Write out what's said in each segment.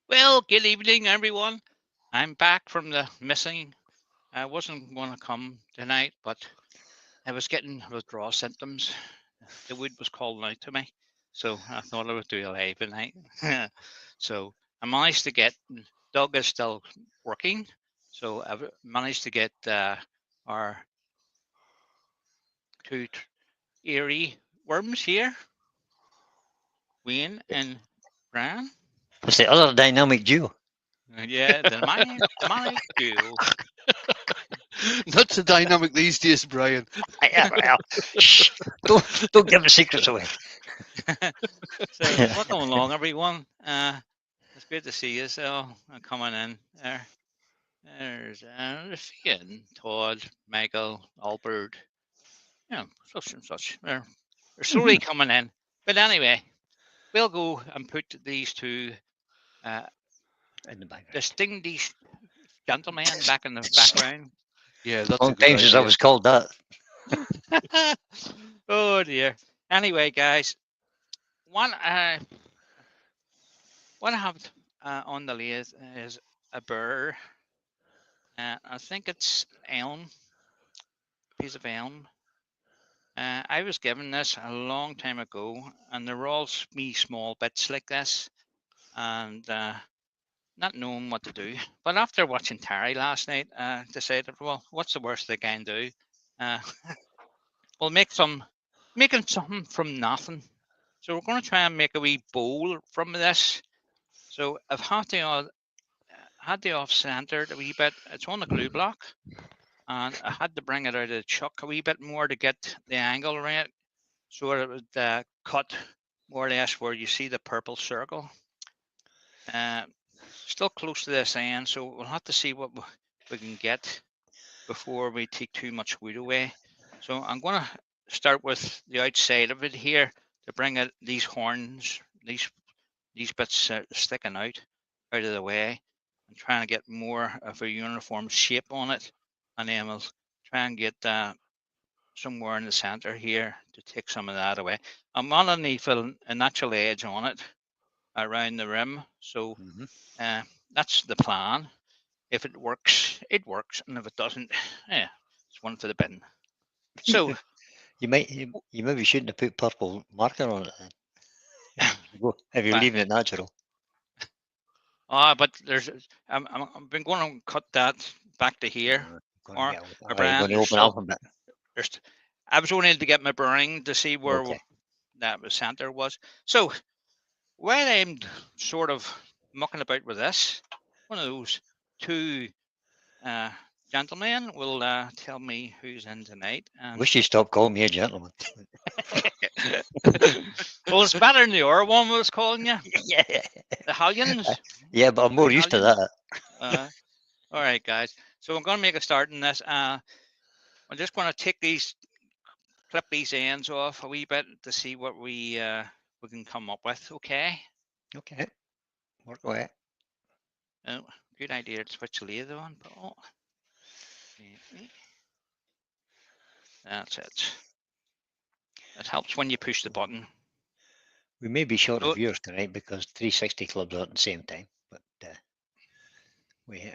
Well, good evening, everyone. I'm back from the missing. I wasn't going to come tonight, but I was getting withdrawal symptoms. The wood was calling out to me, so I thought I would do a live tonight. So I managed to get. Doug is still working, so I've managed to get our two eerie worms here, Wayne and Brian. It's the other dynamic duo. Yeah, the manic duo. Not so dynamic these days, Brian. Yeah, well, shh, don't give the secrets away. So, welcome along, everyone. It's great to see you all coming in there. There's Fionn, Todd, Michael, Albert, such and such. They're slowly coming in. But anyway, we'll go and put these two uh, In the background. distinguished gentlemen back in the background. Yeah, that's a Long good time since I idea. was called that. Oh dear. Anyway, guys, one what I have on the list is a bird. I think it's elm, piece of elm. I was given this a long time ago, and they're all me small bits like this, and not knowing what to do. But after watching Terry last night, decided, well, what's the worst they can do? Uh, we'll making something from nothing. So we're going to try and make a wee bowl from this. So I've had the off centered a wee bit. It's on the glue block, and I had to bring it out of the chuck a wee bit more to get the angle right, so it would cut more or less where you see the purple circle. Uh, Still close to this end, so we'll have to see what we can get before we take too much wood away. So I'm going to start with the outside of it here to bring it these horns, these bits sticking out of the way, and trying to get more of a uniform shape on it, and then we'll try and get somewhere in the center here to take some of that away. I'm underneath a natural edge on it around the rim, so Mhm. uh, that's the plan. If it works, it works, and if it doesn't, yeah, it's one for the bin. So, You maybe shouldn't have put purple marker on it then. If you're leaving it natural. but I've been going to cut that back to here, Going to or get, Brian, going to there's open still up a bit. there's. I was only to get my bearing to see where Okay. that center was. So while I'm sort of mucking about with this, one of those two uh, gentlemen will tell me who's in tonight. And Wish you stopped calling me a gentleman. well, it's better than the other one was calling you, Yeah. the Hellions. Yeah, but I'm more The used to Hellions. that. All right, guys. So I'm going to make a start in this. I'm just going to take these, clip these ends off a wee bit to see what we can come up with. Okay. Okay. Work away. Oh, good idea to switch the lathe on, Paul. That's it. It helps when you push the button. We may be short Oh, of viewers tonight because 360 clubs are at the same time. But we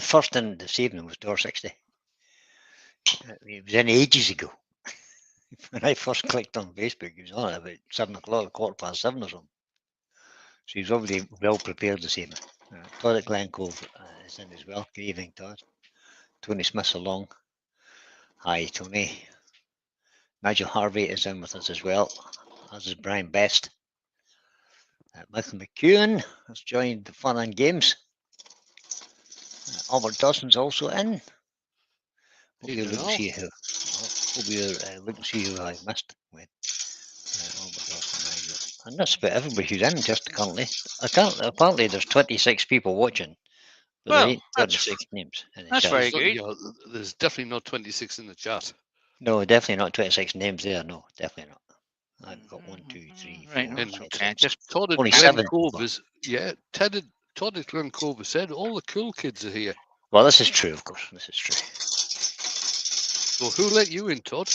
first in this evening was Door 60. It was in ages ago. When I first clicked on Facebook, he was on at about 7 o'clock, 7:15 or something. So he's obviously well prepared this evening. Todd at Glen Cove is in as well. Good evening, Todd. Tony Smith's along. Hi, Tony. Nigel Harvey is in with us as well, as is Brian Best. Michael McEwen has joined the fun and games. Albert Dawson's also in. Hope you're looking to see who. Hope you're looking to see who I missed with. Albert Dawson, Nigel. And that's about everybody who's in just currently. Apparently there's 26 people watching, but there well, ain't 26 names in the that's chat. very good. There's definitely not 26 in the chat. No, definitely not 26 names there. No, definitely not. I've got 1, 2, 3, 4, Right, And that's 5, okay. 6. Just Todd at Only Glen 7. Cove is, Todd at Glen Cove has said all the cool kids are here. Well, this is true, of course. This is true. Well, who let you in, Todd?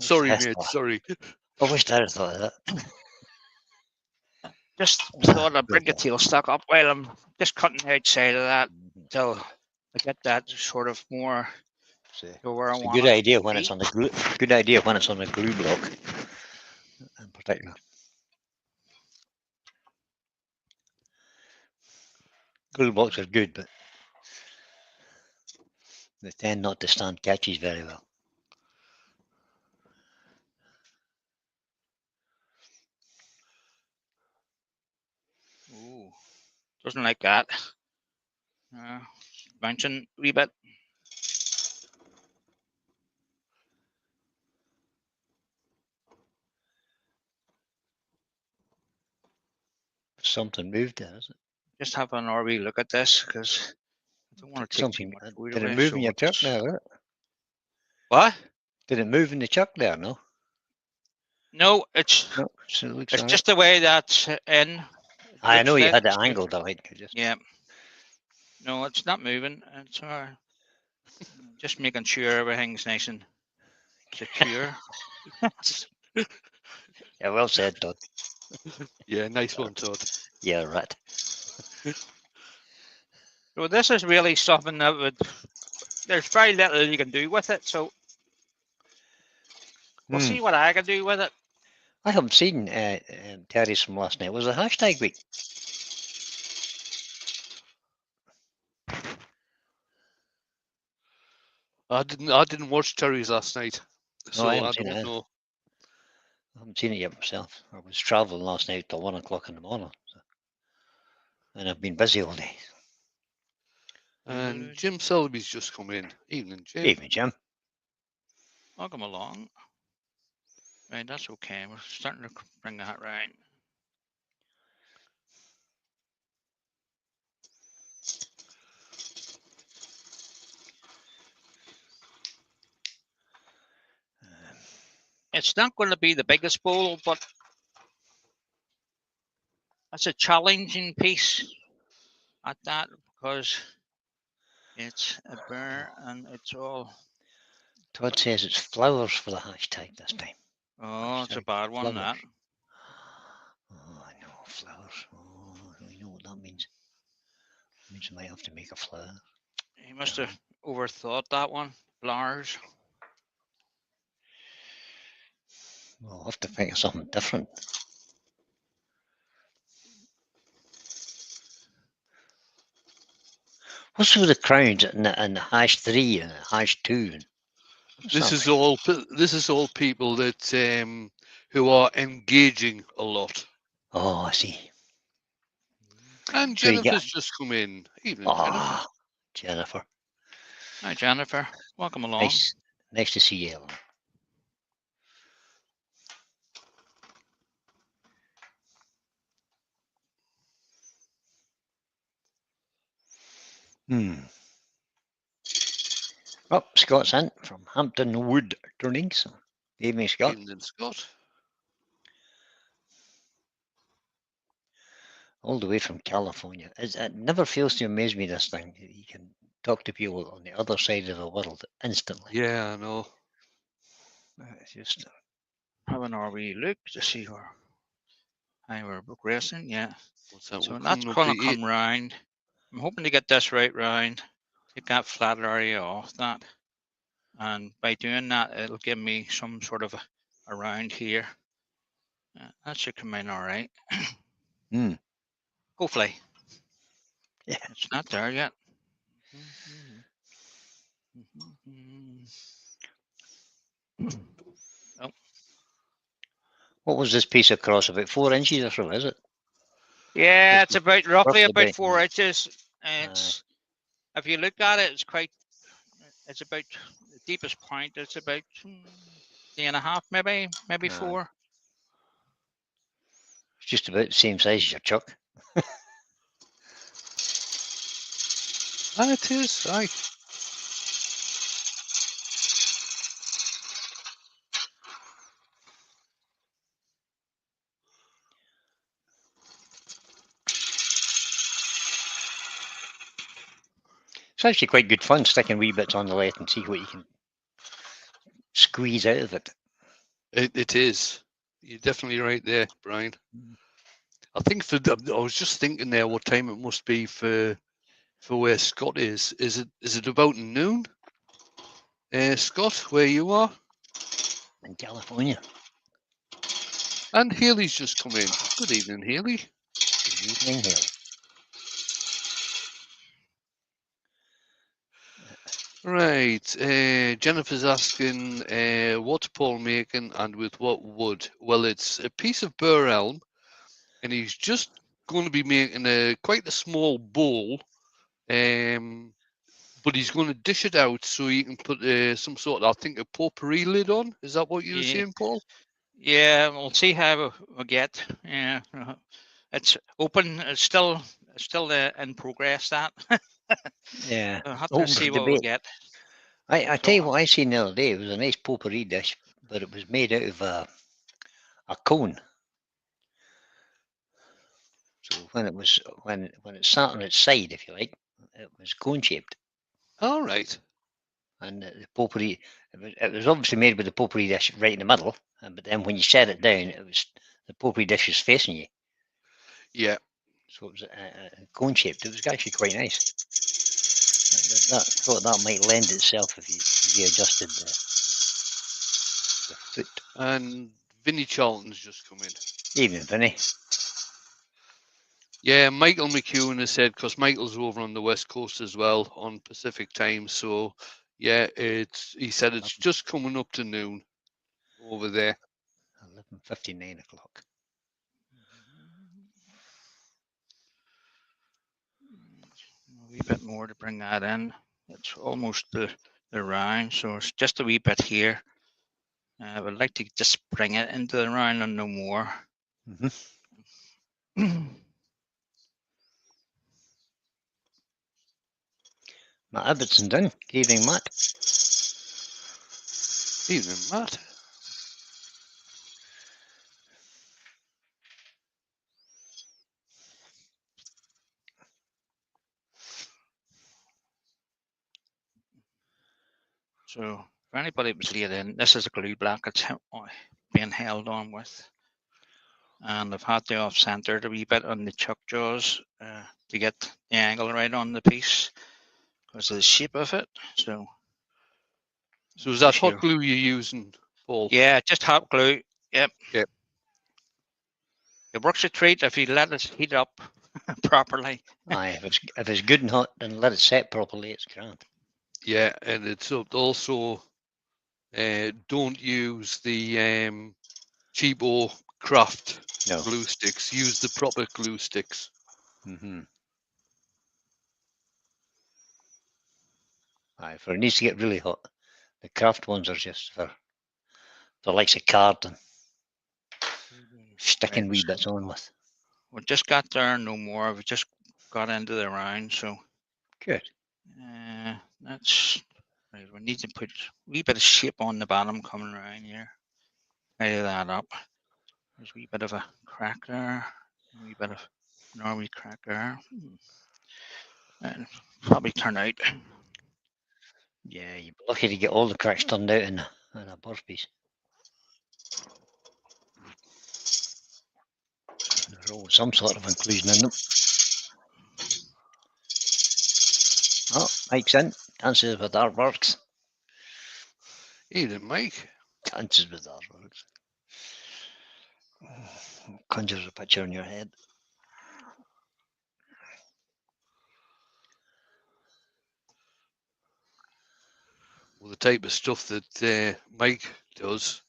Sorry, I mate. thought- Sorry. I wished I'd have thought of that. Just Ah, thought I'd bring the good. tailstock up while I'm just cutting the outside of that Mhm. till I get that sort of more So, to where I it's a want good it idea to when be. it's on the glue. Good idea when it's on the glue block, in particular. Glue blocks are good, but they tend not to stand catches very well. Ooh, doesn't like that. Bouncing a wee bit. Something moved there, is it? Just have an RV look at this because I don't want to take too Something. much weight Did it away. move So in your truck it's... there? Did it? What? Did it move in the truck there? No. No, it's No. So it looks it's alright. just the way that's in. It I looks know you fit. had it So, angled. I like just. yeah. No, it's not moving. It's just making sure everything's nice and secure. Yeah, well said, Todd. Yeah, nice one, Todd. Yeah, right. So this is really something that would. There's very little you can do with it. So we'll Hmm. see what I can do with it. I haven't seen Terry's from last night. Was it hashtag week? I didn't watch Terry's last night, so I I haven't seen don't it. know. I haven't seen it yet myself. I was travelling last night till 1 o'clock in the morning, so. And I've been busy all day. And Jim Selby's just come in. Evening, Jim. Evening, Jim. Welcome along. Right, that's okay. We're starting to bring that right. It's not going to be the biggest bowl, but that's a challenging piece at that because it's a bear and it's all. Todd says it's flowers for the hashtag this time. Oh, it's a Hashtag bad one, that. flowers. Oh, I know, flowers. Oh, I know what that means. It means I might have to make a flower. He must have overthought that one. Flowers. Well, I'll have to think of something different. What's with the crowns and the hash 3 and the hash 2? This is all people that who are engaging a lot. Oh, I see. And So you Jennifer's get. just come in. Evening, Jennifer. Ah, Jennifer. Hi, Jennifer. Welcome along. Nice to see you, Ellen. Oh, Scott's in from Hampton Wood Turnings. Evening, Scott. Evening, Scott. All the way from California. It never fails to amaze me, this thing. You can talk to people on the other side of the world instantly. Yeah, I know. It's just. Have an RV look to see where I were progressing. Yeah. What's that? So We're that's coming up going to to come round. I'm hoping to get this right round. Take that flat area off that. And by doing that, it'll give me some sort of a round here. That should come in all right. Hmm. Hopefully. Yeah. It's not there yet. Oh. What was this piece across? About 4 inches or so, is it? Yeah, it's about roughly roughly about about, 4 yeah. inches. It's if you look at it, it's about the deepest point. It's about 3.5, maybe 4. It's just about the same size as your chuck. It is, aye. It's actually quite good fun sticking wee bits on the lead and see what you can squeeze out of it. It is. You're definitely right there, Brian. Mm. I think I was just thinking there what time it must be for where Scott is. Is it about noon? Scott, where you are? In California. And Haley's just come in. Good evening, Haley. Good evening, Hill. Right. Jennifer's asking, what's Paul making and with what wood? Well, it's a piece of bur elm, and he's just going to be making quite a small bowl. But he's going to dish it out so you can put some sort of, I think, a potpourri lid on. Is that what you were Yeah. saying, Paul? Yeah, we'll see how we get. Yeah, it's open. It's still in progress. That Yeah. I'll have to Open for see what we debate. get. I So, tell you what I seen the other day. It was a nice potpourri dish, but it was made out of a cone. So when it sat on its side, if you like, it was cone shaped. All right. And the potpourri, it was obviously made with the potpourri dish right in the middle. But then when you set it down, it was the potpourri dish was facing you, Yeah. so it was cone shaped. It was actually quite nice. I thought that might lend itself if you adjusted the foot. And Vinnie Charlton's just come in. Evening, Vinny. Yeah, Michael McEwen has said, because Michael's over on the West Coast as well on Pacific time. So, yeah, he said it's just coming up to noon over there. 11:59 o'clock. a wee bit more to bring that in. It's almost the round, so it's just a wee bit here. I would like to just bring it into the round and no more. Matt Ibbotson done. Good evening, Matt. Evening, Matt. So for anybody that was late in, this is a glue block it's being held on with. And I've had to off-center it a wee bit on the chuck jaws to get the angle right on the piece because of the shape of it. So is that hot here. glue you're using, Paul? Yeah, just hot glue. Yep. Yep. It works a treat if you let it heat up properly. Aye, if it's good and hot and let it set properly, it's grand. Yeah, and it's also don't use the cheapo craft No. glue sticks. Use the proper glue sticks. Aye, for it needs to get really hot. The craft ones are just for the likes of card and sticking wee bits on with. We just got there, no more. We just got into the round, so Good. that's right. We need to put a wee bit of shape on the bottom coming around here. Tidy that up. There's a wee bit of a crack there, a wee bit of Norway crack there. And probably turn out. Yeah, you'd be lucky to get all the cracks turned out in a burr piece. There's always some sort of inclusion in them. Oh, Mike's in. Dances with Artworks. Evening, Mike. Dances with Artworks. Conjures a picture in your head. Well, the type of stuff that Mike does,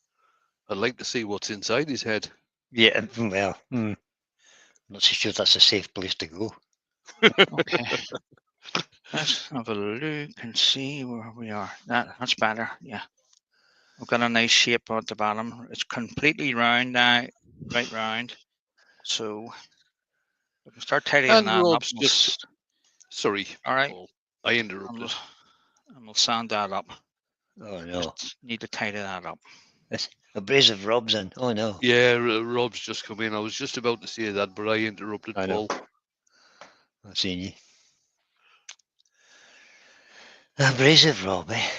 I'd like to see what's inside his head. Yeah, well, not so sure that's a safe place to go. Okay. Let's have a look and see where we are. That's better. Yeah. We've got a nice shape at the bottom. It's completely round now, right round. So we can start tidying And that up. Rob's just, sorry, all right. Paul, I interrupted. And we'll sand that up. Oh no. Just need to tidy that up. It's abrasive Rob's in. Oh no. Yeah, Rob's just come in. I was just about to say that, but I interrupted I know. Paul. I've seen you. Abrasive Rob, eh?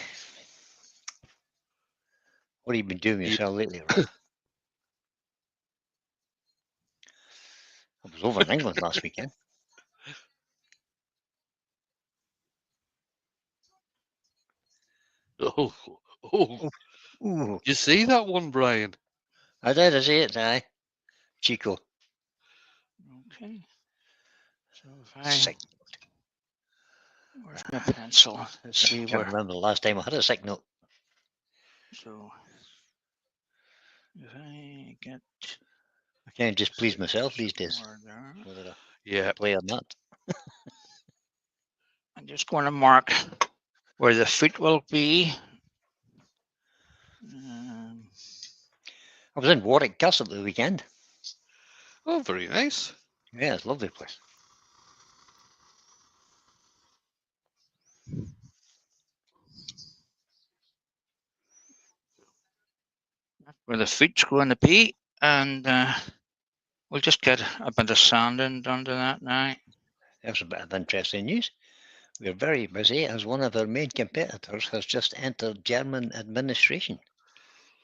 What have you been doing with Yeah. yourself lately, Rob? I was over in England last weekend. Oh, Ooh, you see that one, Brian? I did, I see it, aye. Chico. Okay. So if I, Sick. where's my pencil? Let's see Can't where. remember the last time I had a sick note. So if I get I can't just please myself these days, somewhere there, whether I Yeah. play or not. I'm just going to mark where the feet will be. I was in Warwick Castle the weekend. Oh, very nice. Yeah, it's a lovely place. where the feet's going to be, and we'll just get a bit of sanding done to that now. There's a bit of interesting news. We're very busy as one of our main competitors has just entered German administration.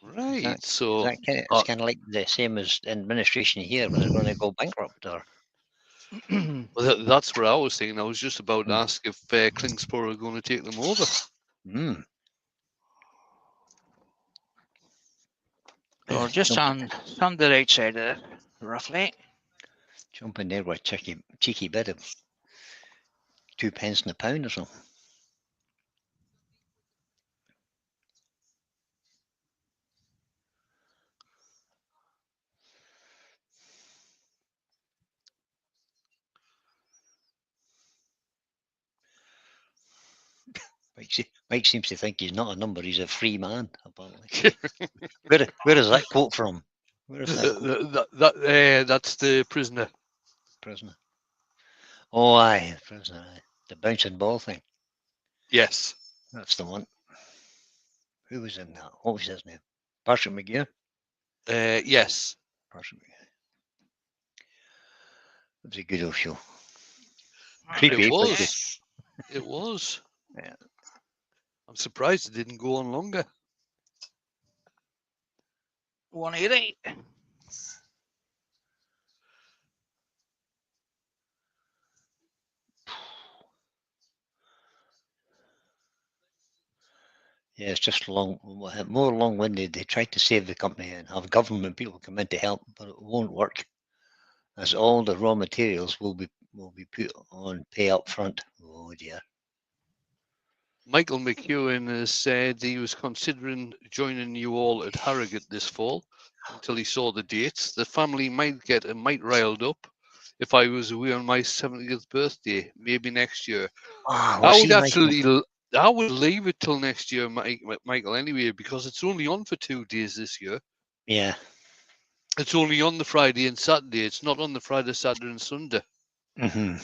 Right. Is So, that kind of, it's kind of like the same as administration here when they're going to go bankrupt, or well, that's what I was thinking. I was just about to Hmm. ask if Klingspor are going to take them over. mm, So just on the right side of it, roughly. jump in there with a cheeky bit of 2 pence in a pound or something. Mike seems to think he's not a number; he's a free man. Apparently, where is that quote from? Where is that quote? That's the prisoner. Prisoner. Oh, aye, prisoner. Aye. The bouncing ball thing. Yes. That's the one. Who was in that? What was his name? Patrick McGeer. Yes. Patrick McGeer. It was a good old show. Alright, Creepy, It but was. It was. Yeah. I'm surprised it didn't go on longer. 180. Yeah, it's just more long-winded. They tried to save the company and have government people come in to help, but it won't work, as all the raw materials will be put on pay up front. Oh dear. Michael McEwen has said he was considering joining you all at Harrogate this fall until he saw the dates. The family might get a mite riled up if I was away on my 70th birthday, maybe next year. Ah, I was would he, Michael? actually, I would leave it till next year, Michael, anyway, because it's only on for 2 days this year. Yeah. It's only on the Friday and Saturday. It's not on the Friday, Saturday, and Sunday. hmm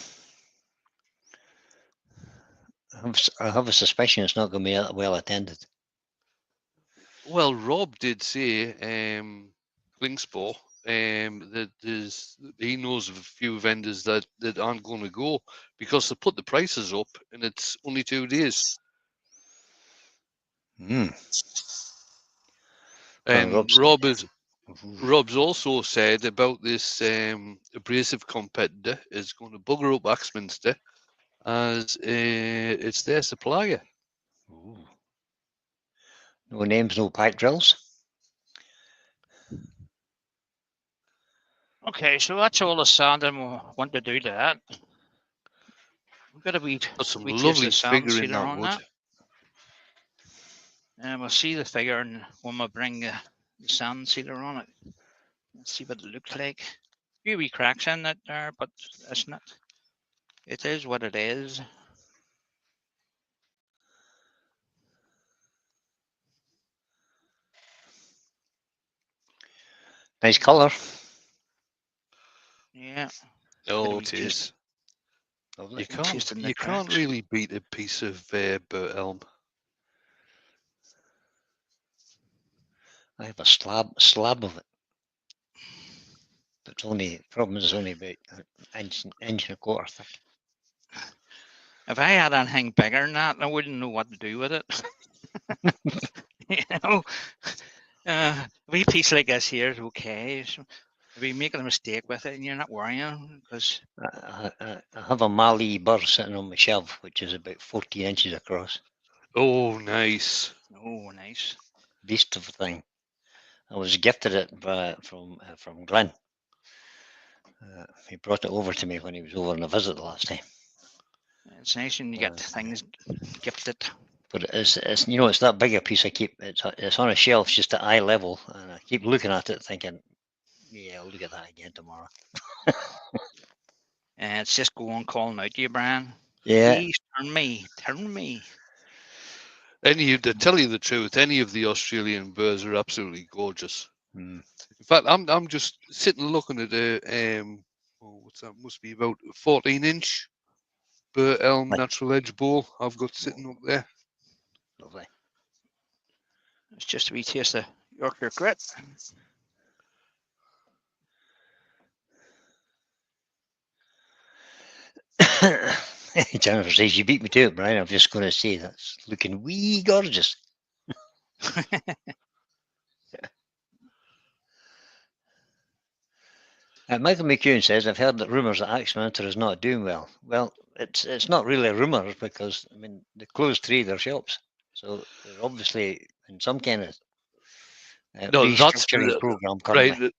I have a suspicion it's not going to be well attended. Well, Rob did say, Klingspor, that he knows of a few vendors that aren't going to go because they put the prices up and it's only 2 days. Mm. And Rob's Rob's also said about this abrasive competitor is going to bugger up Axminster as it's their supplier. Ooh. No names, no pipe drills. Okay, so that's all the sanding we want to do to that. We've got a wee Got some taste lovely of sand figure in sealer that on wood. that. And we'll see the figure and when we bring the sand sealer on it. Let's see what it looks like. A few wee cracks in it there, but it's not. It is what it is. Nice colour. Yeah. Oh, we it is. Lovely. Tasting the You can't cracks. really beat a piece of burnt elm. I have a slab of it. It's only problem is only about an inch and a quarter thick. If I had anything bigger than that, I wouldn't know what to do with it. You know, A wee piece like this here is okay. So if you're making a mistake with it and you're not worrying, because I have a Mali burr sitting on my shelf, which is about 14 inches across. Oh, nice. oh, nice. Beast of a thing. I was gifted it from Glenn. He brought it over to me when he was over on a visit the last time. It's nice when you get things gifted. But it's it's that big a piece. I keep it's on a shelf just at eye level, and I keep looking at it, thinking, yeah, I'll look at that again tomorrow. It's just going calling out to you, Brian. Yeah. Please turn me. To tell you the truth, any of the Australian birds are absolutely gorgeous. Mm. In fact, I'm just sitting looking at a what's that? Must be about 14-inch Bur Elm Right. natural edge bowl I've got sitting up there. Lovely. It's just a wee taste of Yorkshire grit. Jennifer says you beat me to it, Brian. I'm just going to say that's looking wee gorgeous. Michael McEwen says, I've heard that rumours that Axminster is not doing well. Well, it's not really a rumour because, I mean, they closed 3 of their shops. So they're obviously in some kind of No, that's restructuring program currently. right.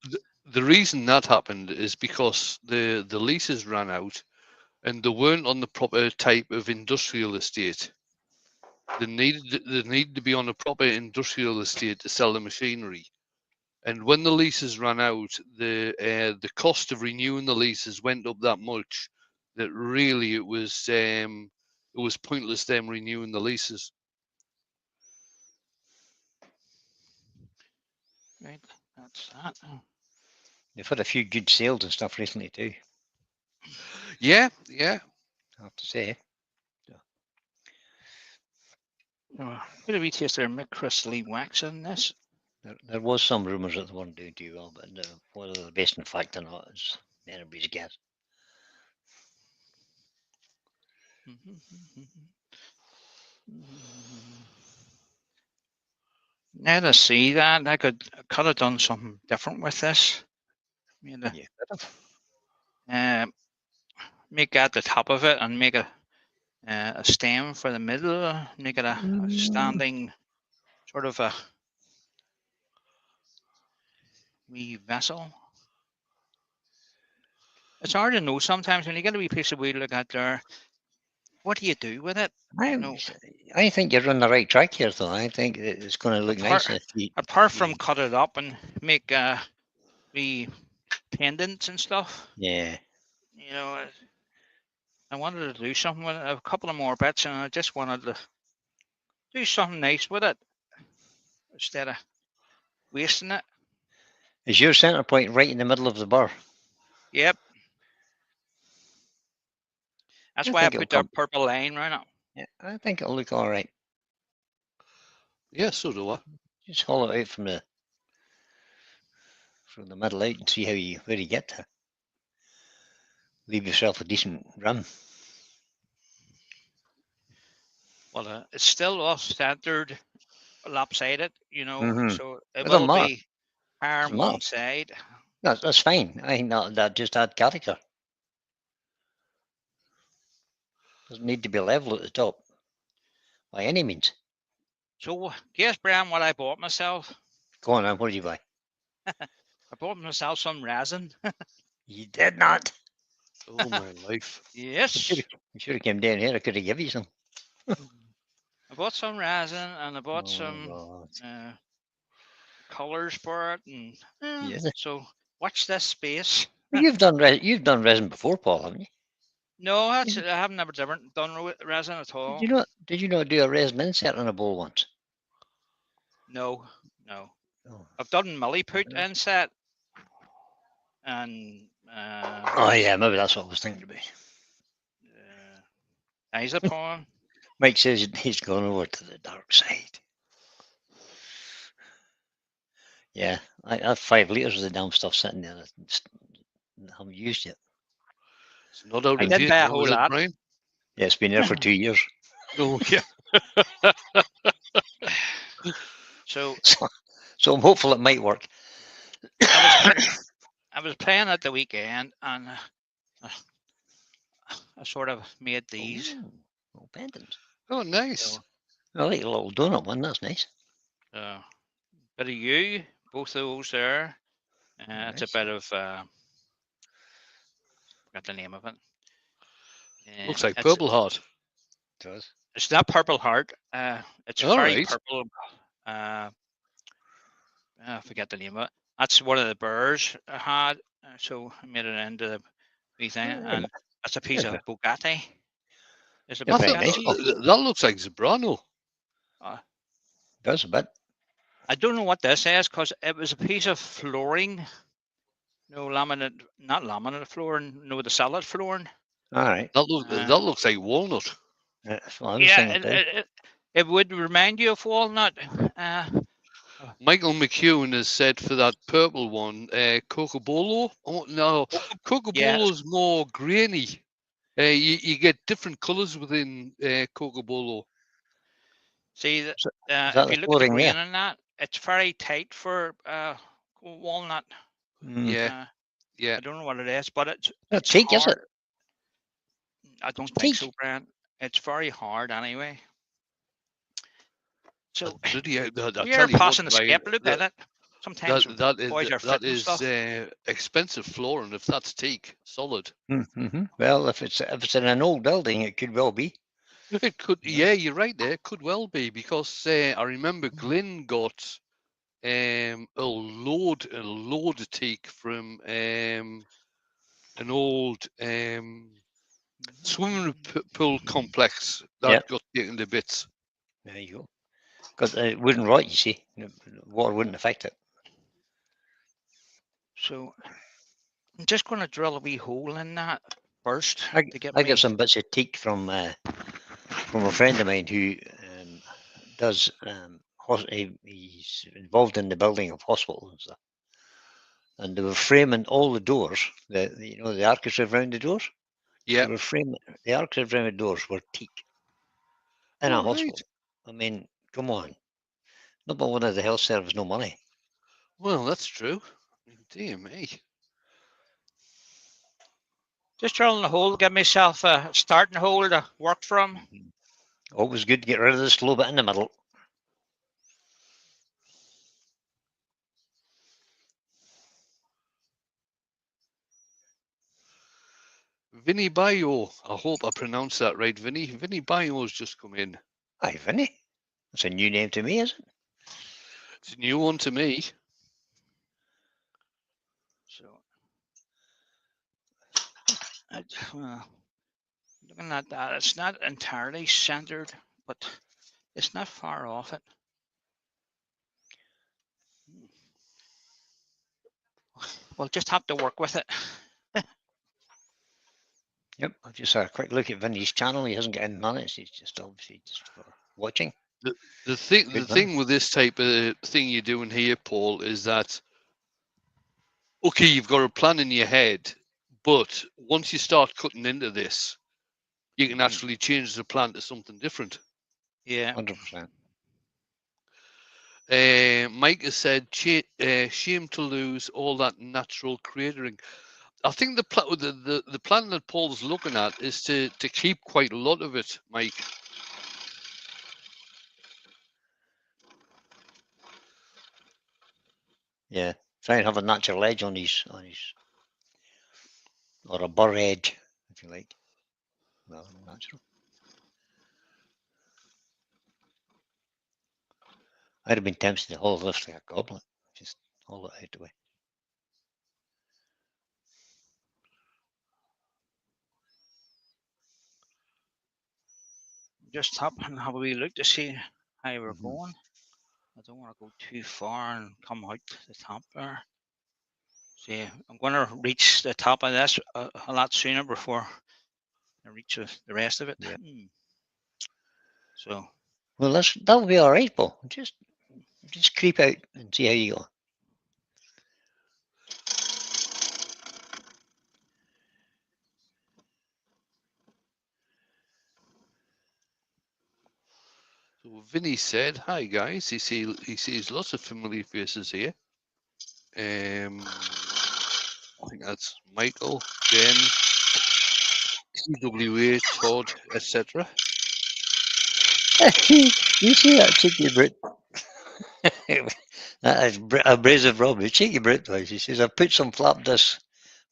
The reason that happened is because the leases ran out and they weren't on the proper type of industrial estate. They needed to be on a proper industrial estate to sell the machinery. And when the leases ran out, the cost of renewing the leases went up that much that really it was pointless them renewing the leases. Right, that's that. They've had a few good sales and stuff recently too, Yeah. I have to say. Bit of wee taste of crystally wax in this. There was some rumours that they weren't doing too well, but whether they're based in fact or not is anybody's guess. Now to see that, I could have done something different with this. You could have. Make that the top of it and make a stem for the middle. Make it a standing sort of a wee vessel. It's hard to know sometimes when you get a wee piece of wood like that there. What do you do with it? I think you're on the right track here, though. I think it's going to look nice. Apart from cut it up and make wee pendants and stuff. Yeah. You know, I wanted to do something with it, a couple of more bits, and I just wanted to do something nice with it instead of wasting it. Is your centre point right in the middle of the burr? Yep. That's why I put that purple line around it. Yeah, I think it'll look all right. Yeah, so do I. Just hollow it out from the middle out and see where you get to. Leave yourself a decent rim. Well, it's still off standard, lopsided, so it doesn't will matter. be higher on one side. That's fine. I think that just add character. Doesn't need to be level at the top by any means. So guess, Brian, what I bought myself? Go on, what did you buy? I bought myself some resin. You did not. Oh my life. Yes. You should have come down here. I could have given you some. I bought some resin and I bought some colours for it, and so watch this space. You've done resin before, Paul, haven't you? No, I haven't ever done resin at all. Did you not do a resin insert on a bowl once? No. Oh. I've done milliput inset, and oh yeah, maybe that's what I was thinking about. Isopon. Mike says he's gone over to the dark side. Yeah, I have 5 litres of the damn stuff sitting there. I haven't used it. It's not out I didn't buy a whole lot. Yeah, it's been there for 2 years. Oh yeah. So So I'm hopeful it might work. I was playing at the weekend, and I sort of made these. Ooh, little pendants. Oh, nice. So, I like a little donut one. That's nice. bit of you, both of those there. It's a Nice. bit of forgot the name of it. Looks like It's Purple Heart. It does. it's not Purple Heart. It's All very right. purple. I forget the name of it. That's one of the birds I had, so I made it into the wee thing, Yeah, and that's a piece yeah, of Bugatti. Is it Yeah, I very thought nice. Bugatti? that looks like Zebrano. Uh, does a bit. I don't know what this is because it was a piece of flooring. No laminate, not laminate flooring. No, the solid flooring. All right. That looks like walnut. That's what I was Yeah, thinking too. it would remind you of walnut. Michael McEwen has said for that purple one, Cocobolo. Oh no, Yeah, Cocobolo's more grainy. You get different colours within Cocobolo. see, Is that if the you look at the flooring grain there? in that, it's very tight for walnut. Mm. Yeah, Uh, yeah. I don't know what it is, but Not it's teak, is it? hard. I don't think Teak. so, Brian. It's very hard anyway. So Bloody, I if tell you're you what, passing the Brian, skip, look at it. Sometimes boys are that fitting is stuff. expensive flooring. If that's teak, solid. Mm-hmm. Well, if it's in an old building, it could well be. It could, Yeah. yeah, you're right there. It could well be because I remember Glyn got a load of teak from an old swimming pool complex that Yeah. got taken to bits. There you go. Because it wouldn't rot. You see, the water wouldn't affect it. So I'm just going to drill a wee hole in that first to get I got me. some bits of teak from a friend of mine who does. He's involved in the building of hospitals and stuff. And they were framing all the doors. The architrave around the doors. Yeah. They were framing the architrave around the doors were teak in a Oh, right. hospital. I mean, come on. Not one of the health service, no money. Well, that's true. Dear me. Just drilling a hole, give myself a starting hole to work from. Always good to get rid of the slow bit in the middle. Vinny Bayo. I hope I pronounced that right, Vinny. Vinny Bayo's just come in. Aye, Vinny. That's a new name to me, is it? It's a new one to me. So, well, looking at that, it's not entirely centered, but it's not far off it. We'll just have to work with it. Yep. I've just had a quick look at Vinny's channel. He hasn't got any minutes. He's just obviously just for watching. The thing Good man. thing with this type of thing you're doing here, Paul, is that okay, you've got a plan in your head, but once you start cutting into this, you can actually change the plan to something different. Yeah. 100%. Mike has said, shame to lose all that natural cratering. I think the plan that Paul's looking at is to keep quite a lot of it, Mike. Yeah. Try and have a natural edge on his or a burr edge, if you like. Well, natural. I'd have been tempted to haul this like a goblet. Just haul it out the way. Just up and have a wee look to see how we're Mhm. going. I don't want to go too far and come out the top there. See, I'm going to reach the top of this a lot sooner before I reach the rest of it. Yeah. So, Well, that'll be all right, Paul. Just creep out and see how you go. So Vinny said, "Hi guys." He sees lots of familiar faces here. I think that's Michael, Jen, TWA, Todd, etc. You see that cheeky Brit? That is abrasive Rob. The cheeky Brit voice. He says, "I've put some flap discs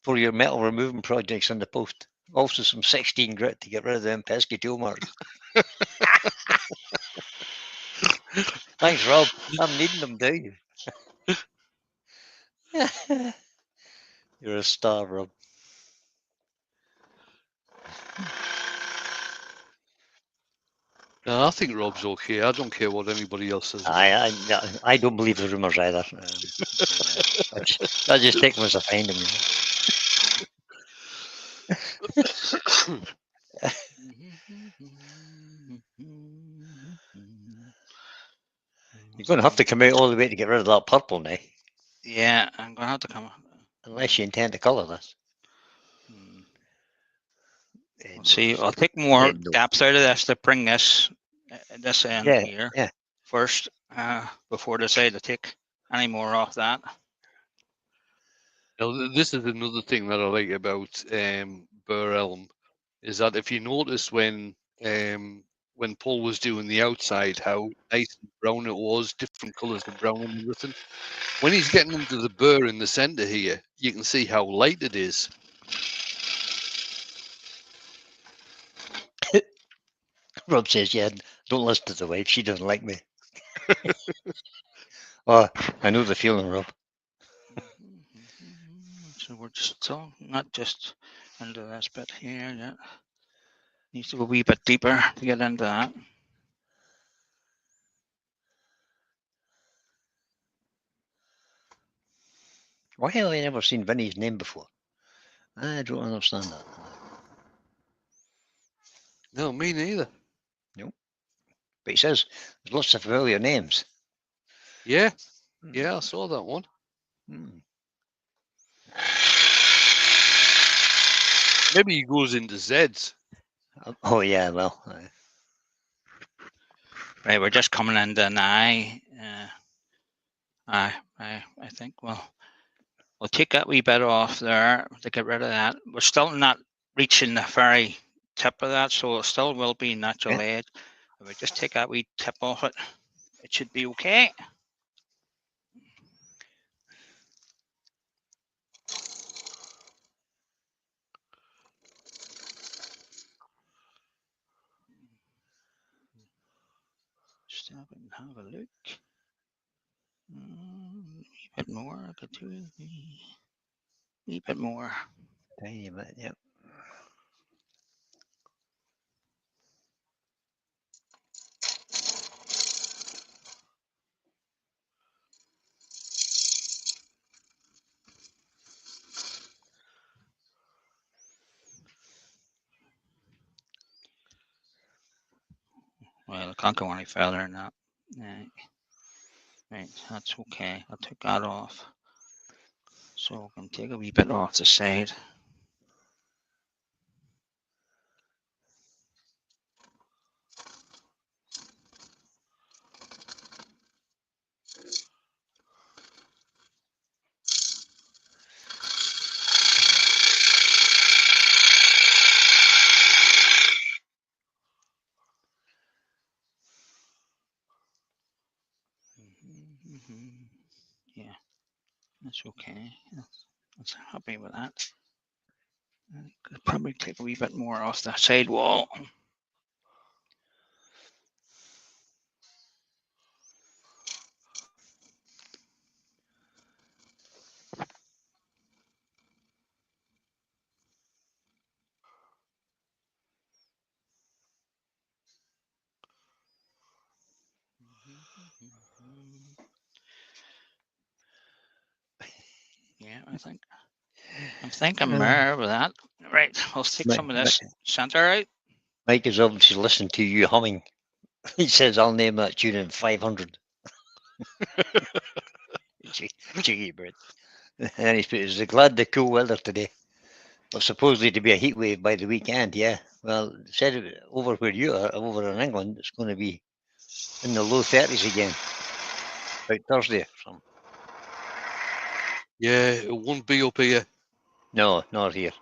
for your metal removing projects in the post. Also some 16 grit to get rid of them pesky tool marks." Thanks, Rob. I'm needing them, do you? You're a star, Rob. No, I think Rob's okay. I don't care what anybody else says. About I don't believe the rumours either. I just take them as I find them. You know? You're going to have to come out all the way to get rid of that purple now, Yeah, I'm gonna have to come. unless you intend to colour this. Let's see, I'll take more no. depth out of this to bring this end Yeah, here yeah. first, before I decide to take any more off that. Now, this is another thing that I like about Burr Elm, is that if you notice when Paul was doing the outside, how nice and brown it was, different colours of brown and everything. When he's getting into the burr in the centre here, you can see how light it is. Rob says, "Yeah, don't listen to the wife. She doesn't like me." Oh, I know the feeling, Rob. So we're still not just into this bit here yet. Needs to go a wee bit deeper to get into that. Why have I never seen Vinny's name before? I don't understand that. No, me neither. But he says there's lots of familiar names. Yeah, I saw that one. Maybe he goes into Zeds. Oh yeah, well. Right, we're just coming into an eye. I think we'll take that wee bit off there to get rid of that. We're still not reaching the very tip of that, so it still will be natural edge. If we just take that wee tip off it, it should be okay. Stop and have a look. A wee bit more. I could do a wee bit more. Tiny bit, yep. Well, I can't go any further than that. Right, that's okay. I'll take that off. So I can take a wee bit off the side. Yeah, that's okay. That's happy with that. I could probably take a wee bit more off the side wall. Yeah, I'm thinking more with that. Right, I'll take some of this center out. Mike is obviously listening to you humming. He says, "I'll name that tune in 500. Cheeky bird. And he's put, "Is glad the cool weather today. Well, supposedly to be a heat wave by the weekend, yeah. Well, said over where you are, over in England, it's going to be in the low 30s again. About Thursday or something. Yeah, it won't be up here. No, not here.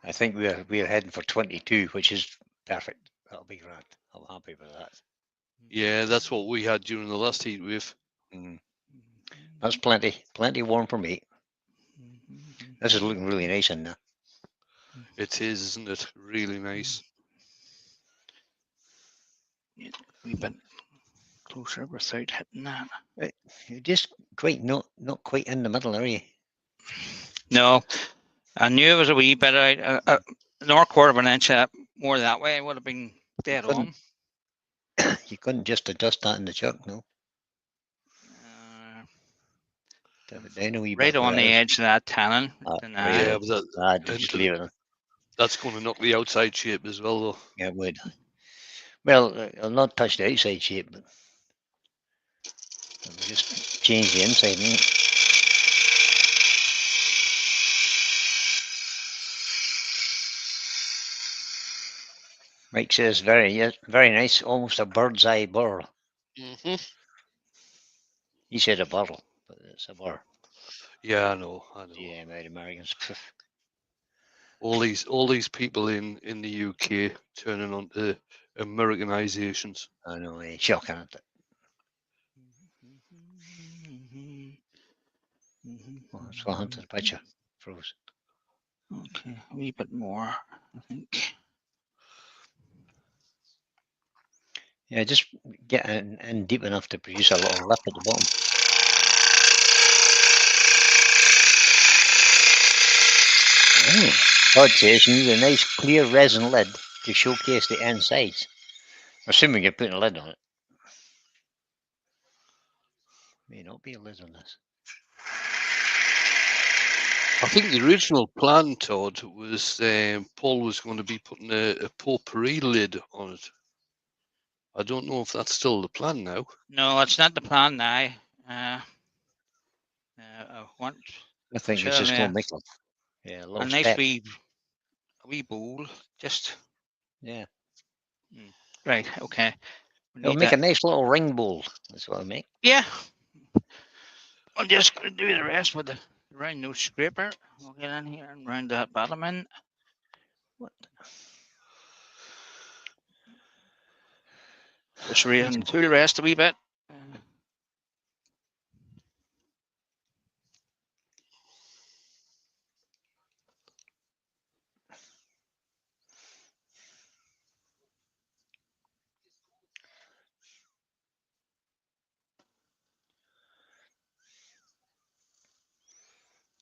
I think we're heading for 22, which is perfect. That'll be grand. I'm happy with that. Yeah, that's what we had during the last heat wave. Mm. That's plenty warm for me. This is looking really nice in there. It is, isn't it? Really nice. A wee bit closer without hitting that. You're just not quite in the middle, are you? No, I knew it was a wee bit out. Another quarter of an inch more that way, it would have been dead couldn't- on. You couldn't just adjust that in the chuck, no? Have it down a wee Right bit. on the edge of that tannin. Yeah, but Just leave it. that's going to knock the outside shape as well, though. Yeah, it would. Well, I'll not touch the outside shape, but I'll just change the inside. Mike says very nice, almost a bird's eye burl. Mm-hmm. He said a burl, but it's a burr. Yeah, I know. Yeah, about Americans. All these people in the UK turning on to Americanizations. I know, shocking, isn't it? Oh, that's what happened to the picture. Froze. Okay, a wee bit more, I think. Yeah, just get in deep enough to produce a little lip at the bottom. Todd says you need a nice clear resin lid to showcase the insides. Assuming you're putting a lid on it. May not be a lid on this. I think the original plan, Todd, was Paul was going to be putting a potpourri lid on it. I don't know if that's still the plan now. No, it's not the plan now. I want I think it's just going to make a little nice step. wee bowl. Just yeah. Right. Okay. It'll make a nice little ring bowl. That's what I make. Yeah. I'll just do the rest with the round nose scraper. We'll get in here and round that bottom in. What? Just raising through the rest a wee bit.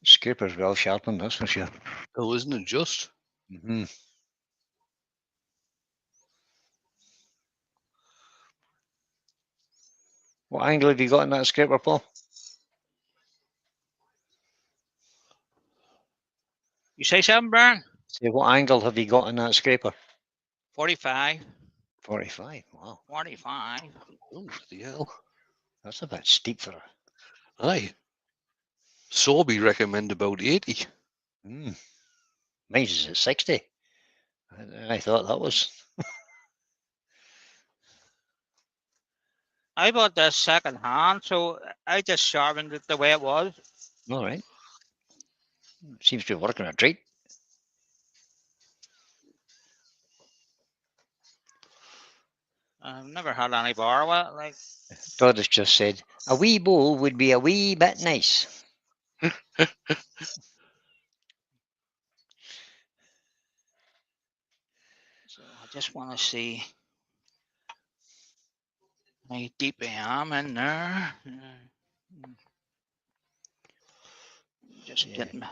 Scraper's well sharpened, that's for sure. Oh, isn't it just? Mm-hmm. What angle have you got in that scraper, Paul? You say something, Brian? Say, what angle have you got in that scraper? 45. 45. Wow. 45. Oh, the hell. That's a bit steep for her. Aye. Sorby recommend about 80. Mine's is at 60. I thought that was. I bought this second hand, so I just sharpened it the way it was. All right. Seems to be working a treat. I've never had any bar with it. Like, Todd has just said, a wee bowl would be a wee bit nice. so I just want to see how deep I am in there. Just get my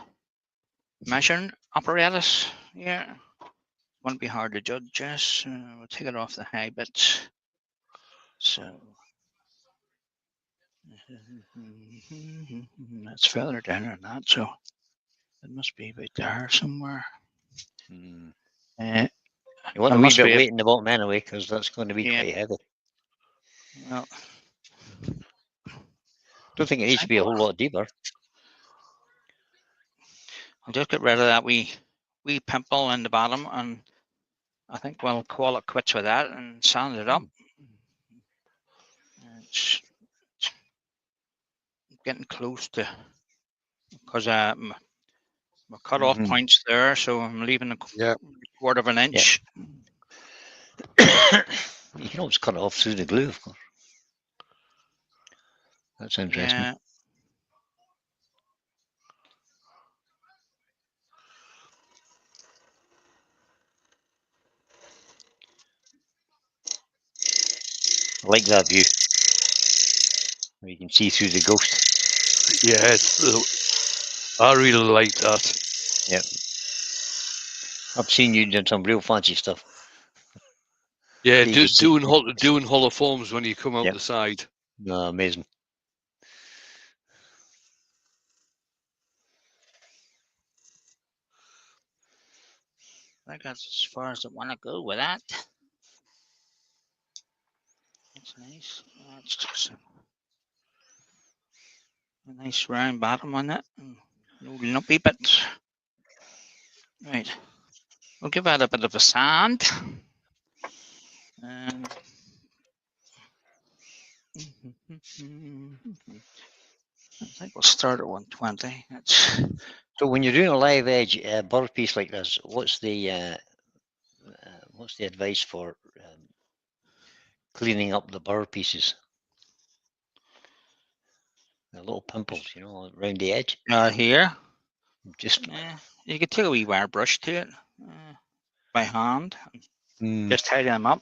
measuring apparatus here. Won't be hard to judge, Jess. We'll take it off the high bits. So that's further down than that, so it must be about there somewhere. You want a I wee must bit be- weight in the bottom anyway, because that's going to be Yeah. quite heavy. Well, Don't think it needs to be a whole lot deeper. I'll just get rid of that wee pimple in the bottom, and I think we'll call it quits with that and sand it up. It's getting close to, because my cut-off Mhm. point's there, so I'm leaving a Yeah. quarter of an inch. You can always cut it off through the glue, of course. That's interesting. Yeah. I like that view. Where you can see through the ghost. Yeah, I really like that. Yep. I've seen you doing some real fancy stuff. Yeah, You can see- doing hollow forms when you come out Yep. the side. No, amazing. I think that's as far as I want to go with that. That's nice. That's just a nice round bottom on it. And no lumpy bits. Right. We'll give that a bit of a sand. I think we'll start at 120. That's So when you're doing a live edge burr piece like this, what's the advice for cleaning up the burr pieces? The little pimples, you know, around the edge. here. Just You could take a wee wire brush to it by hand. Just tidy them up.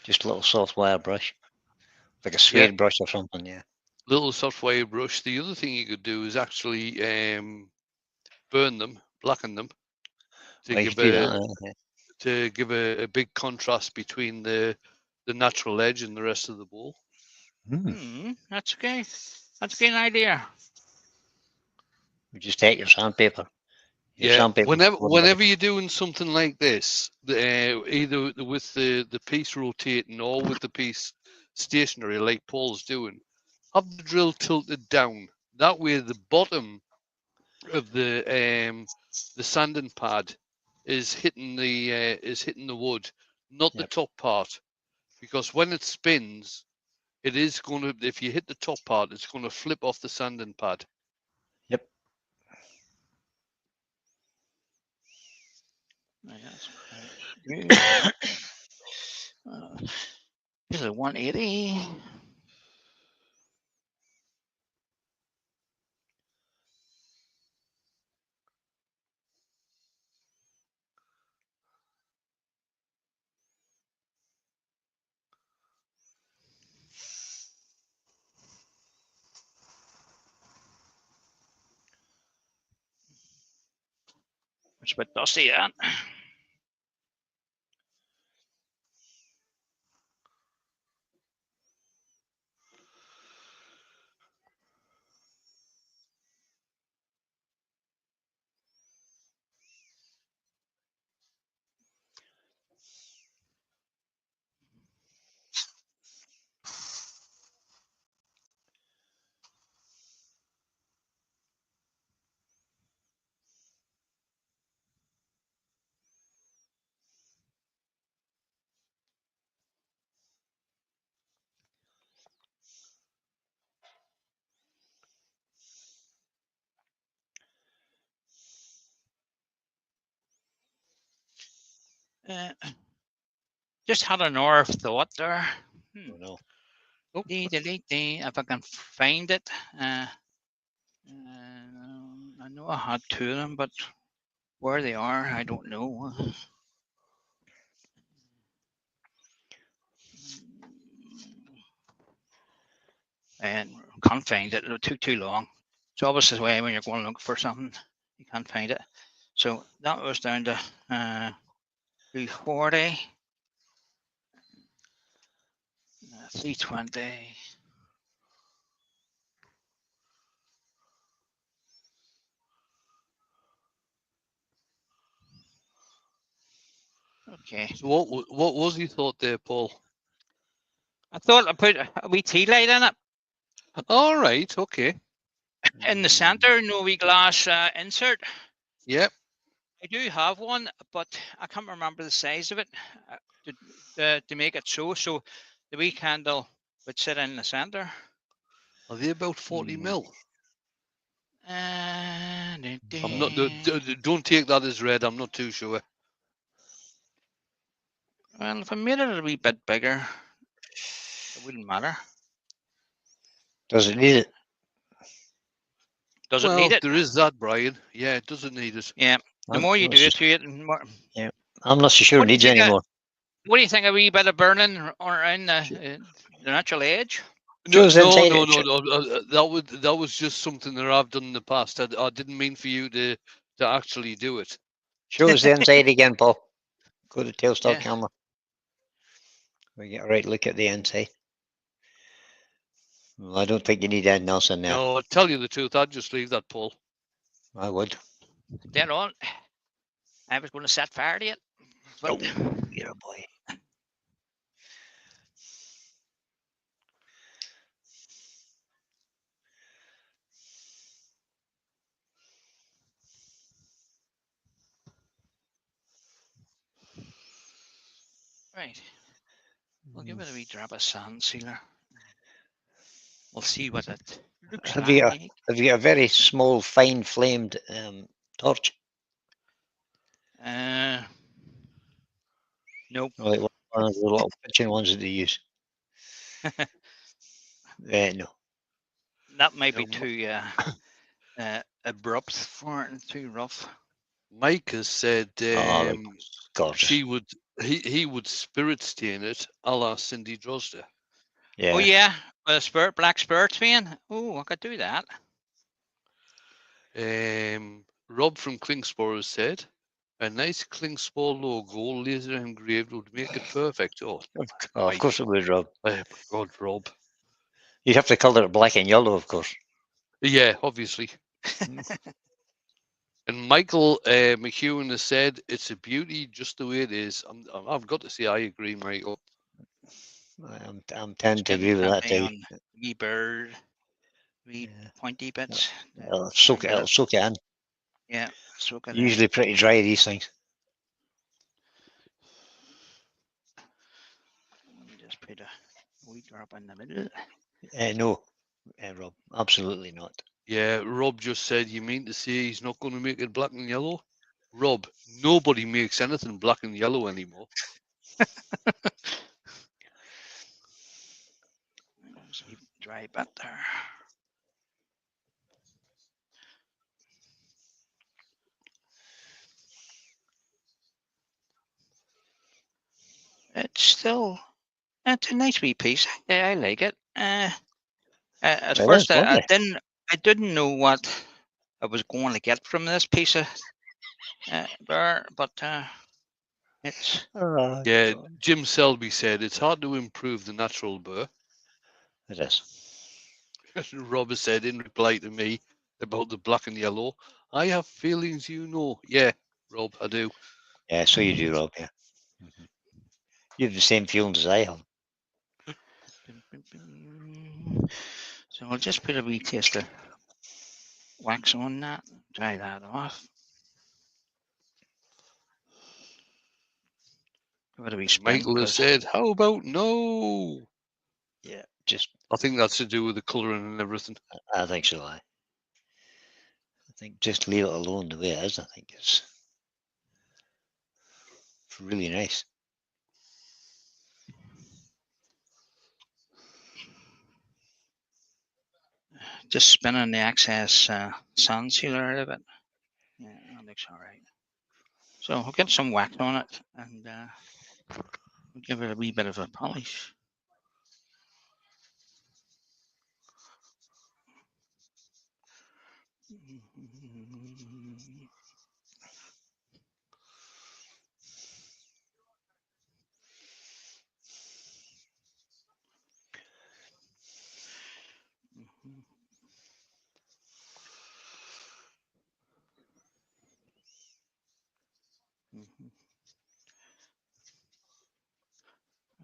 just a little soft wire brush, like a suede brush or something. Yeah. Little soft wire brush. The other thing you could do is actually burn them, blacken them, to I give could do that. to give a big contrast between the natural edge and the rest of the bowl. That's okay. That's a good idea. You just take your sandpaper. Whenever you're doing something like this, either with the piece rotating or with the piece stationary, like Paul's doing, have the drill tilted down. That way, the bottom of the sanding pad is hitting the wood, not the top part, because when it spins, it is going to. If you hit the top part, it's going to flip off the sanding pad. Yep. This is 180. It's a bit dusty yet. Just had an hour of thought there. Oh, no. If I can find it. I know I had two of them, but where they are, I don't know. And can't find it. It took too long. It's always the way when you're going to look for something, you can't find it. So that was down to 340, 320. Okay. So what was your thought there, Paul? I thought I put a wee tea light in it. All right. Okay. In the center, no wee glass insert. Yep. I do have one, but I can't remember the size of it to make it so. So the wee candle would sit in the centre. Are they about 40 Mm. mil? I'm I'm not. Don't take that as read. I'm not too sure. Well, if I made it a wee bit bigger, it wouldn't matter. Does it need it? Does it Well, need it? there is that, Brian. Yeah, it doesn't need it. Yeah. The I'm more you not do so- it to it, the more. I'm not so sure What it do you needs think anymore. What do you think? A wee bit of burning around the natural edge? No, Shows no, inside no, it. no, no. That was just something that I've done in the past. I didn't mean for you to actually do it. Show us the inside again, Paul. Go to tailstock Yeah. camera. We get a right look at the inside. Well, I don't think you need anything else in there. No, I'll tell you the truth. I'd just leave that, Paul. I would. Dead on. I was going to set fire to it, but Oh, you're a boy. right. We'll give it a wee drop of sand sealer. We'll see what it looks Have you like. have you got a very small, fine flamed torch? Nope. Like one of the little kitchen ones that they use. No. That might be Yeah, too abrupt for it and too rough. Mike has said Oh, gorgeous. she would. He would spirit stain it, a la Cindy Drozda. Yeah. Oh yeah, a spirit, black spirit vein. Oh, I could do that. Rob from Klingspor has said, a nice Klingspor logo laser engraved would make it perfect. Oh, Oh, of course it would, Rob. my God, Rob. You'd have to colour it black and yellow, of course. Yeah, obviously. And Michael McEwen has said, it's a beauty just the way it is. I've got to say, I agree, Michael. I'm tend to agree with that too. On wee bird, wee Yeah. pointy bits. It'll soak it in. Yeah, soak it in. Usually pretty dry, these things. Let me just put a wee drop in the middle. No, Rob, absolutely not. Yeah, Rob just said, you mean to say he's not going to make it black and yellow? Rob, nobody makes anything black and yellow anymore. There's a dry bit there. It's a nice wee piece. I like it. At It first, is lovely. I didn't know what I was going to get from this piece of burr, but it's Yeah, Jim Selby said, it's hard to improve the natural burr. It is. Robert said in reply to me about the black and yellow, I have feelings, you know. Yeah, Rob, I do. Yeah, so you do, Rob. Yeah. Mm-hmm. You have the same feelings as I have. So I'll just put a wee taste of wax on that, dry that off. Give it a wee spin. Michael has said, how about no? Yeah, just. I think that's to do with the colouring and everything. I think so. I think just leave it alone the way it is. I think it's really nice. Just spinning the excess sand sealer out of it. Yeah, that looks all right. So I'll get some wax on it and we'll give it a wee bit of a polish.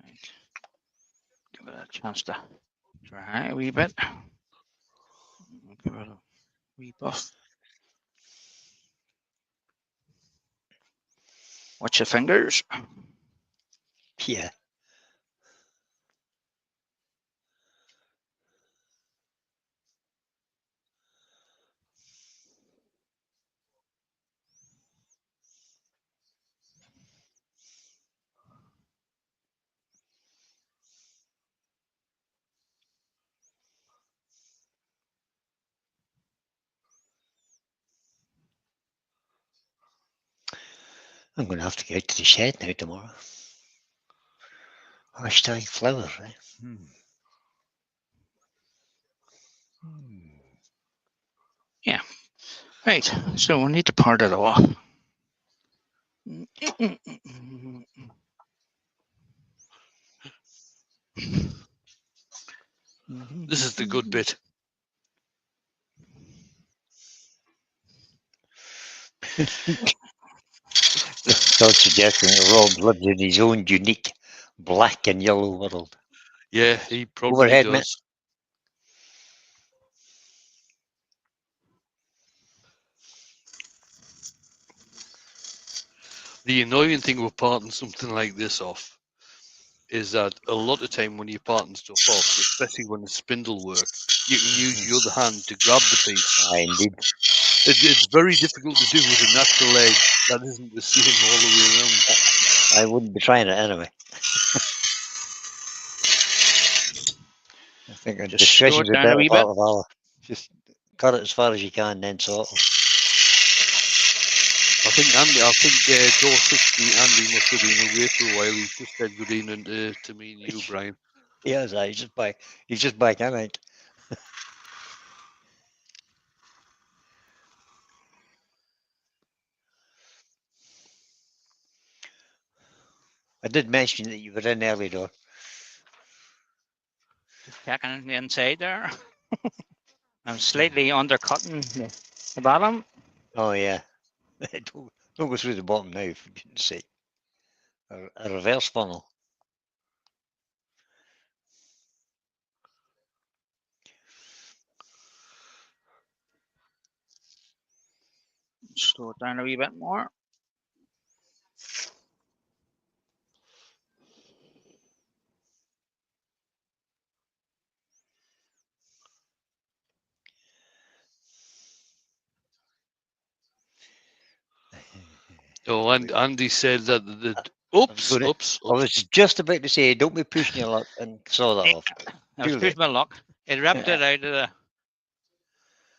Right. Give it a chance to dry a wee bit. Give it a wee buff. Watch your fingers. Yeah. I'm going to have to get out to the shed now tomorrow. Hashtag flowers, eh? Right, so we need to part it off. This is the good bit. Todd suggesting that Rob lives in his own unique black and yellow world. Yeah, he probably Overhead, mate. does. The annoying thing with parting something like this off is that a lot of time when you're parting stuff off, especially when it's spindle work, you can use your other hand to grab the piece. Aye, indeed. It's very difficult to do with a natural edge that isn't the same all the way around. I wouldn't be trying it anyway. I think Just discretion's slow it a down a better wee part bit. of valor. Just cut it as far as you can, then sort of. I think Door 60 Andy must have been away for a while. He's just said good evening to me and you, Brian. Yes, he's just back in, I think. I did mention that you were in early, though. Just checking the inside there. I'm slightly undercutting the bottom. Oh, yeah. don't go through the bottom now, for goodness sake. A reverse funnel. Slow it down a wee bit more. Oh, and Andy said that the oops. I was just about to say, don't be pushing your luck, and saw that off. I was Too pushing my luck. It ripped Yeah. it out of the.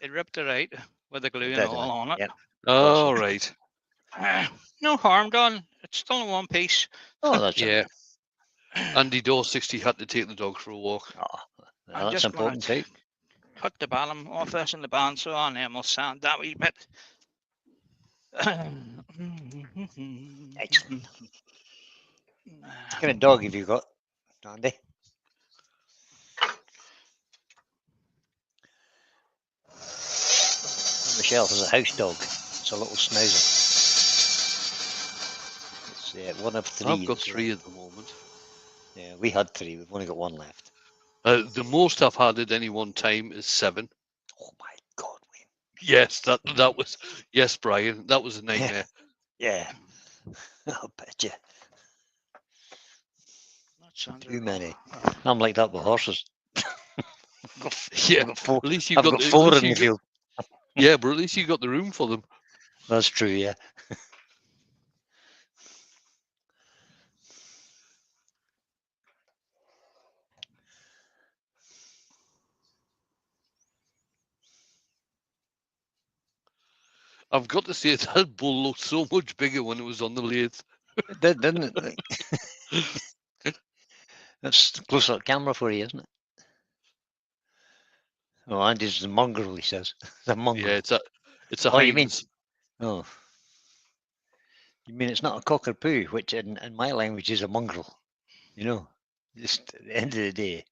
It ripped it out with the glue and Did all I? on it. Yep. All right. No harm done. It's still in one piece. Oh, that's Yeah. Andy Door 60 had to take the dog for a walk. Oh, I'm that's just gonna important too. cut the bottom off this in the bandsaw and then we'll sand that wee bit. Excellent. What kind of dog have you got, Andy? Michelle has a house dog. It's a little schnauzer. It's one of 3. I've got 3 at the moment. Yeah, we had 3. We've only got 1 left. The most I've had at any one time is 7. Oh my God, Wayne. Yes, that was yes, Brian. That was a nightmare. Yeah. I'll bet you. Too many. I'm like that with horses. Yeah, I've got 4, at least I've got 4 in the field. Yeah, but at least you got the room for them. That's true, yeah. I've got to say that bull looked so much bigger when it was on the lathe. It did, didn't it? That's close up camera for you, isn't it? Oh, Andy's the mongrel, he says. The mongrel. Yeah, it's a Oh, you mean? Heinz. Oh. You mean it's not a cockapoo, which in my language is a mongrel? You know, just at the end of the day,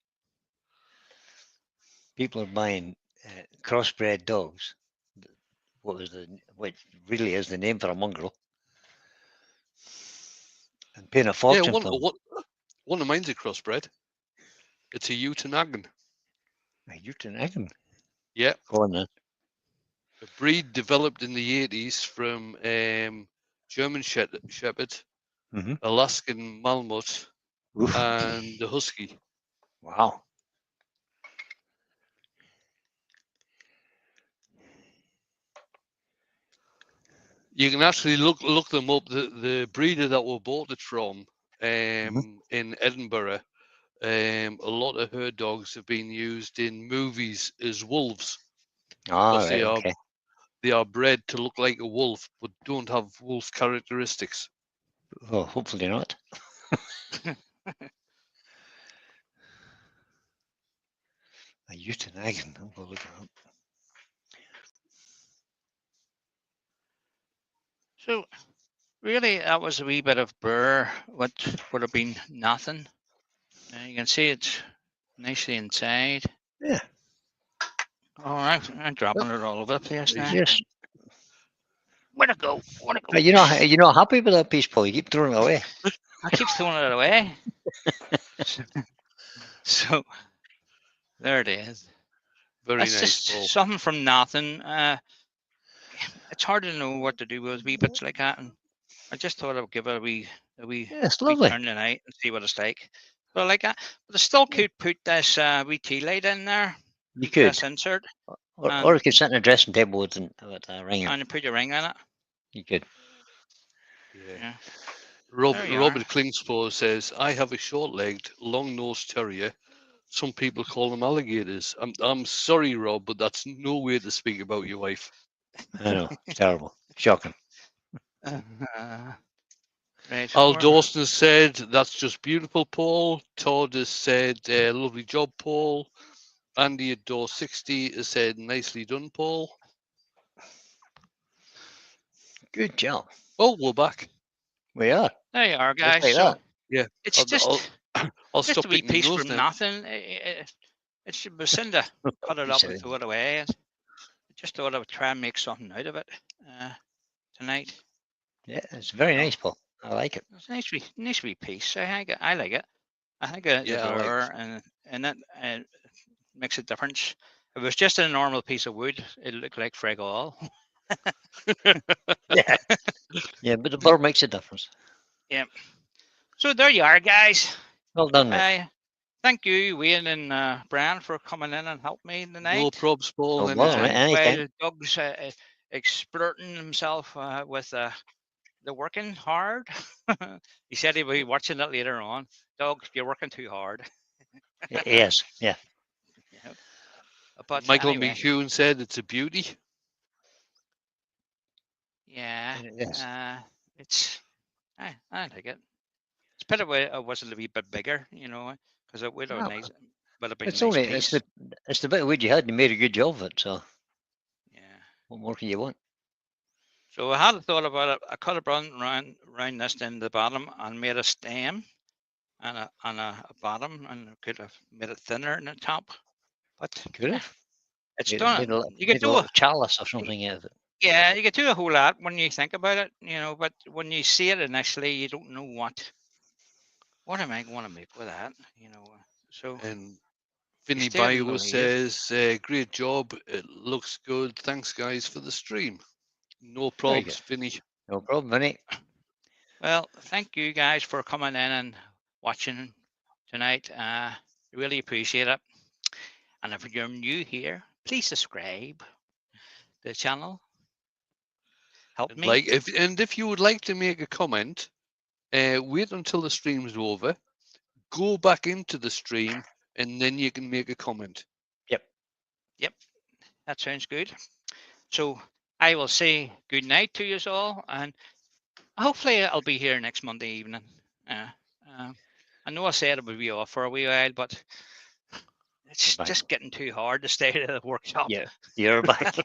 people are buying crossbred dogs. Which really is the name for a mongrel, and paying a fortune Yeah, for them. one of mine's a crossbred. It's a Utenagan. A Utenagan. Yeah. Go on then. A breed developed in the 80s from German Shepherd, Alaskan Malamute, and the Husky. Wow. You can actually look them up. The breeder that we bought it from in Edinburgh, a lot of her dogs have been used in movies as wolves. Ah, Because right, okay. they are bred to look like a wolf, but don't have wolf characteristics. Well, hopefully not. A euthanagon. I'm gonna look it up. So really, that was a wee bit of burr. What would have been nothing. You can see it's nicely inside. Yeah. All right, I'm dropping it all over the place now. Yes. Where'd it go? Where'd it go? But you're not happy with that piece, Paul. You keep throwing it away. I keep throwing it away. So there it is. Very That's nice, just Paul. something from nothing. It's hard to know what to do with wee bits like that, and I just thought I would give it a wee Yeah, it's wee lovely. turn tonight and see what it's like. But I like that. But I still could put this wee tea light in there, You could. this insert, Or you could sit on a dressing table with a ring. and you put your ring in it. You could. Yeah. Yeah. Robert There you are. Klingspo says, I have a short-legged, long-nosed terrier. Some people call them alligators. I'm sorry, Rob, but that's no way to speak about your wife. I know. It's terrible. Shocking. Right. Al where- Dawson has said, that's just beautiful, Paul. Todd has said, lovely job, Paul. Andy at door 60 has said, nicely done, Paul. Good job. Oh, we're back. We are. There you are, Just guys. like So that. Yeah. it's I'll just stop a wee picking piece your nose from now. nothing. It should be sin to cut it You up said and it. throw it away. I just thought I would try and make something out of it tonight. Yeah, it's very Oh. nice, Paul. I like it. It's a nice wee piece. I like it. I think the Yeah, I like burr and that makes a difference. If it was just a normal piece of wood, it'd look like frig all. Yeah. Yeah, but the burr makes a difference. So there you are, guys. Well done, mate. Thank you, Wayne and Brian, for coming in and helping me tonight. No probs, Paul. No bother, anytime. mate. Anytime. While Doug's exploiting himself with the working hard. He said he'll be watching it later on. Doug, you're working too hard. Yes. Yeah. Yeah. But Michael anyway, McHugh said it's a beauty. yeah, Yes. I like it. It's better way it wasn't a wee bit bigger, because it would have Well, would have been It's a nice only piece. it's the bit of wood you had. And you made a good job of it. So Yeah. what more can you want? So I had thought about it. I could have run round this in the bottom and made a stem and a bottom, and could have made it thinner in the top. But Could have. it's Made, done. made a, You made could a do little chalice or something out of it. yeah, you could do a whole lot when you think about it, But when you see it initially, you don't know what am I going to make with that, So And Vinny still Bio believe. says, great job. It looks good. Thanks, guys, for the stream. No Very probs, good. Vinny. No problem, Vinny. Well, thank you guys for coming in and watching tonight. Really appreciate it. And if you're new here, please subscribe to the channel. Help And me. if you would like to make a comment, wait until the stream's over, go back into the stream, and then you can make a comment. Yep, that sounds good. So I will say good night to you all, and hopefully I'll be here next Monday evening. I know I said it would be off for a wee while, but it's You're back. just getting too hard to stay at the workshop. Yeah, you're back.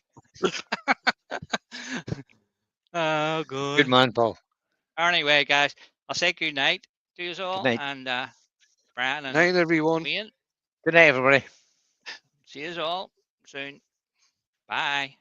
Oh, good. Good man, Paul. Anyway, guys, I'll say good night to you all, night. and Brian and Night, everyone. Wayne. Good night, everybody. See you all soon. Bye.